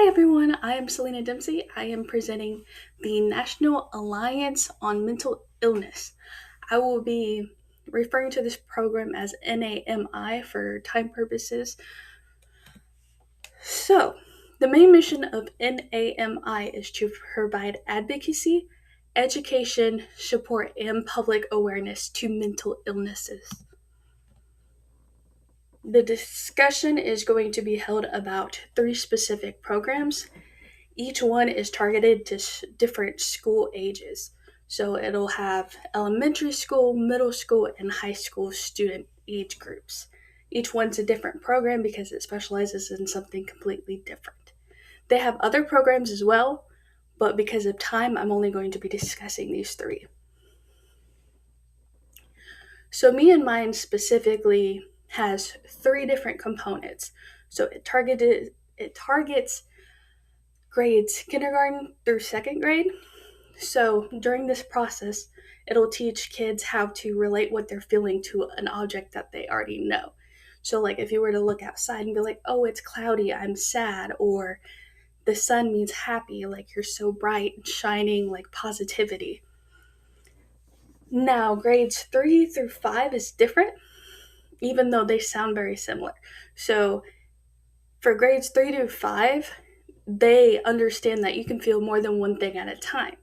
Hi everyone, I am Selena Dempsey. I am presenting the National Alliance on Mental Illness. I will be referring to this program as NAMI for time purposes. So, the main mission of NAMI is to provide advocacy, education, support, and public awareness to mental illnesses. The discussion is going to be held about three specific programs. Each one is targeted to different school ages. So it'll have elementary school, middle school, and high school student age groups. Each one's a different program because it specializes in something completely different. They have other programs as well, but because of time, I'm only going to be discussing these three. So Me and Mine specifically has three different components. So it targets grades kindergarten through second grade. So during this process, it'll teach kids how to relate what they're feeling to an object that they already know. So, like if you were to look outside and be like, oh, it's cloudy, I'm sad, or the sun means happy, like you're so bright and shining, like positivity. Now, grades 3 through 5 is different, even though they sound very similar. So, for grades 3 to 5, they understand that you can feel more than one thing at a time,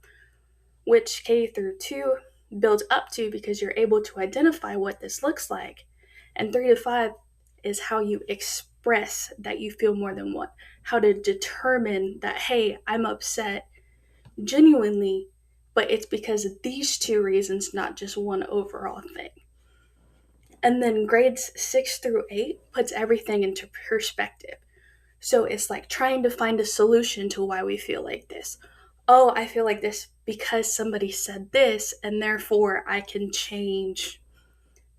which K through 2 builds up to because you're able to identify what this looks like. And 3 to 5 is how you express that you feel more than one, how to determine that, hey, I'm upset genuinely, but it's because of these two reasons, not just one overall thing. And then grades 6 through 8 puts everything into perspective. So it's like trying to find a solution to why we feel like this. Oh, I feel like this because somebody said this, and therefore I can change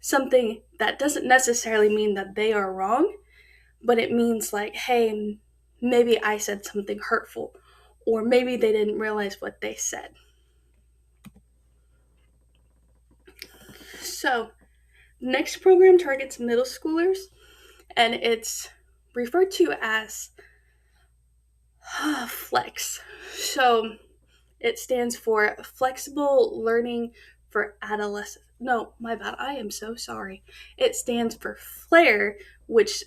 something that doesn't necessarily mean that they are wrong, but it means like, hey, maybe I said something hurtful, or maybe they didn't realize what they said. So, next program targets middle schoolers, and it's referred to as FLEX. So, it stands for Flexible Learning for Adolescents. No, my bad. I am so sorry. It stands for FLAIR, which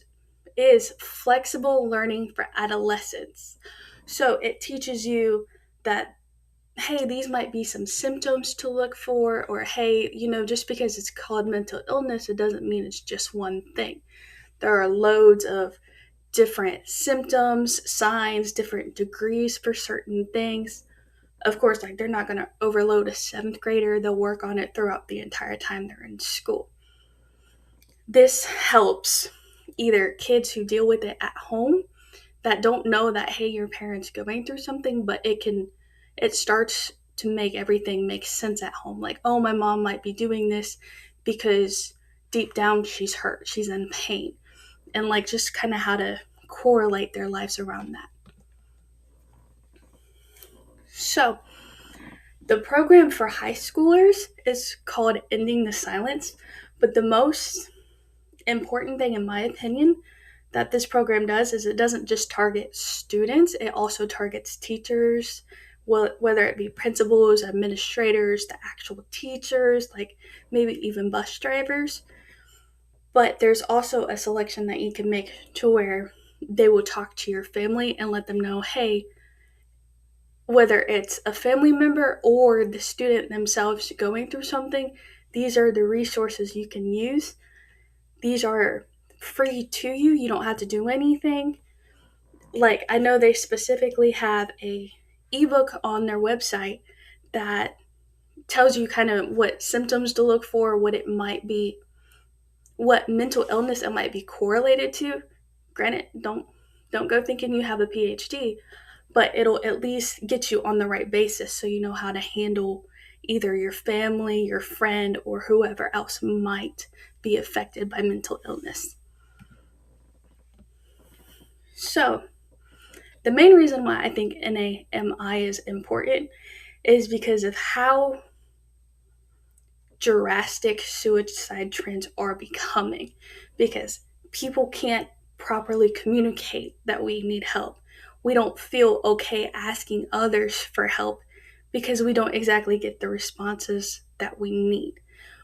is Flexible Learning for Adolescents. So it teaches you that, hey, these might be some symptoms to look for, or hey, just because it's called mental illness, it doesn't mean it's just one thing. There are loads of different symptoms, signs, different degrees for certain things. Of course, like they're not going to overload a seventh grader. They'll work on it throughout the entire time they're in school. This helps either kids who deal with it at home that don't know that, hey, your parent's going through something, but it starts to make everything make sense at home. Like, oh, my mom might be doing this because deep down she's hurt, she's in pain, and like just kind of how to correlate their lives around that. So, the program for high schoolers is called Ending the Silence, but the most important thing, in my opinion, that this program does is it doesn't just target students, it also targets teachers, whether it be principals, administrators, the actual teachers, like maybe even bus drivers. But there's also a selection that you can make to where they will talk to your family and let them know, hey, whether it's a family member or the student themselves going through something, these are the resources you can use. These are free to you. You don't have to do anything. Like, I know they specifically have a ebook on their website that tells you kind of what symptoms to look for, what it might be, what mental illness it might be correlated to. Granted, don't go thinking you have a PhD, but it'll at least get you on the right basis so you know how to handle either your family, your friend, or whoever else might be affected by mental illness. So, the main reason why I think NAMI is important is because of how drastic suicide trends are becoming. Because people can't properly communicate that we need help, we don't feel okay asking others for help because we don't exactly get the responses that we need.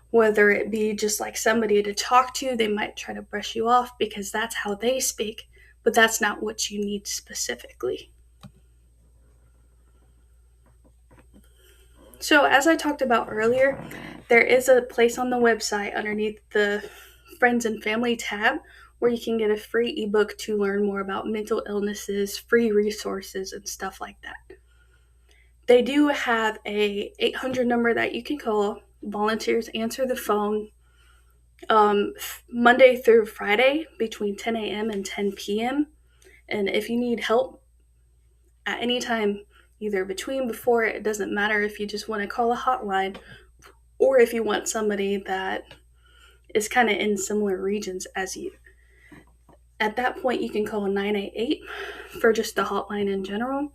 Whether it be just like somebody to talk to, they might try to brush you off because that's how they speak, but that's not what you need specifically. So, as I talked about earlier, there is a place on the website underneath the Friends and Family tab where you can get a free ebook to learn more about mental illnesses, free resources, and stuff like that. They do have a 800 number that you can call. Volunteers answer the phone Monday through Friday between 10 a.m. and 10 p.m. And if you need help at any time, either between, before, it doesn't matter if you just want to call a hotline or if you want somebody that is kind of in similar regions as you. At that point, you can call 988 for just the hotline in general.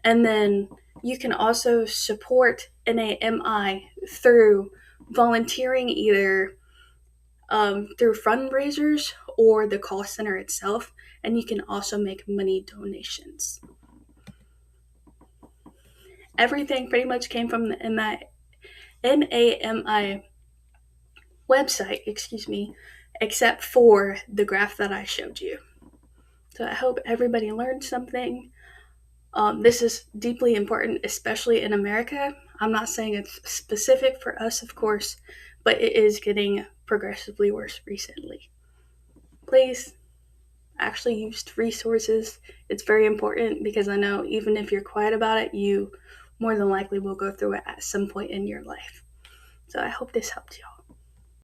And then you can also support NAMI through volunteering either through fundraisers or the call center itself. And you can also make money donations. Everything pretty much came from the NAMI website, except for the graph that I showed you. So I hope everybody learned something. This is deeply important, especially in America. I'm not saying it's specific for us, of course, but it is getting progressively worse recently. Please actually use resources. It's very important because I know even if you're quiet about it, you more than likely will go through it at some point in your life. So I hope this helped y'all.